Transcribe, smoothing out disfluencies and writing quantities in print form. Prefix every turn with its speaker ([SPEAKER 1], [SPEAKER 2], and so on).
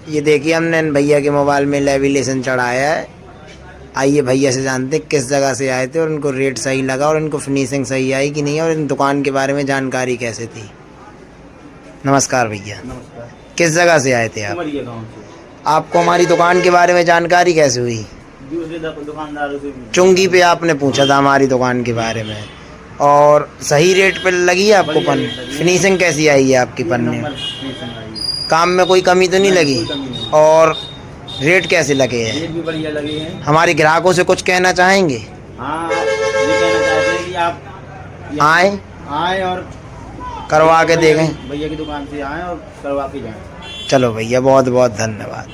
[SPEAKER 1] ये देखिए हमने भैया के मोबाइल में लेविलेशन चढ़ाया है। आइए भैया से जानते किस जगह से आए थे और उनको रेट सही लगा और इनको फिनिशिंग सही आई कि नहीं और इन दुकान के बारे में जानकारी कैसे थी। नमस्कार भैया।
[SPEAKER 2] नमस्कार।
[SPEAKER 1] किस जगह से आए थे आप?
[SPEAKER 2] उमरिया गाँव से।
[SPEAKER 1] आपको हमारी दुकान के बारे में जानकारी कैसे हुई?
[SPEAKER 2] दूसरे दुकानदारों से।
[SPEAKER 1] चुंगी पे आपने पूछा था हमारी दुकान के बारे में और सही रेट पे लगी है आपको पन? फिनिशिंग कैसी आई है आपकी पन्ने? काम में कोई कमी तो नहीं लगी? और रेट कैसे लगे हैं?
[SPEAKER 2] रेट भी बढ़िया लगे हैं।
[SPEAKER 1] हमारे ग्राहकों से कुछ कहना चाहेंगे?
[SPEAKER 2] हाँ, ये कहना चाहते हैं कि आप आए और
[SPEAKER 1] करवा के देखें।
[SPEAKER 2] भैया की दुकान से आए और करवा के जाएं।
[SPEAKER 1] चलो भैया बहुत बहुत धन्यवाद।